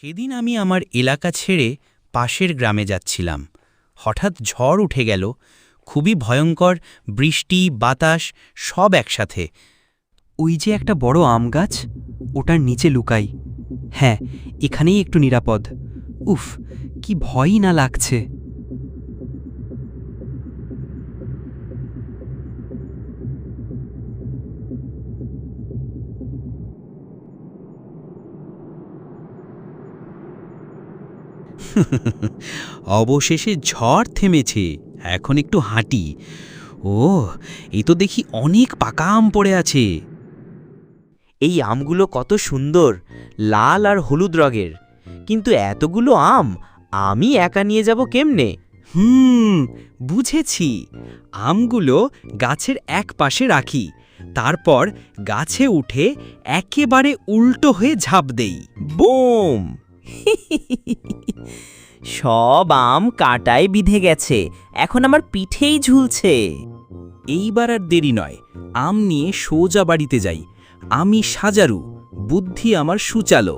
সেদিন আমি আমার এলাকা ছেড়ে পাশের গ্রামে যাচ্ছিলাম। হঠাৎ ঝড় উঠে গেল, খুবই ভয়ঙ্কর, বৃষ্টি বাতাস সব একসাথে। ওই যে একটা বড় আম গাছ, ওটার নিচে লুকাই। হ্যাঁ, এখানেই একটু নিরাপদ। উফ, কি ভয়ই না লাগছে। অবশেষে ঝড় থেমেছে, এখন একটু হাঁটি। ও, এই তো দেখি অনেক পাকা আম পড়ে আছে। এই আমগুলো কত সুন্দর, লাল আর হলুদ রঙের। কিন্তু এতগুলো আম আমি একা নিয়ে যাব কেমনে? বুঝেছি। আমগুলো গাছের এক পাশে রাখি, তারপর গাছে উঠে একেবারে উল্টো হয়ে ঝাঁপ দেই। বুম! সব আম কাঁটায় বিঁধে গেছে, এখন আমার পিঠেই ঝুলছে। এইবার আর দেরি নয়, আম নিয়ে সোজা বাড়িতে যাই। আমি সাজারু, বুদ্ধি আমার সুচালো।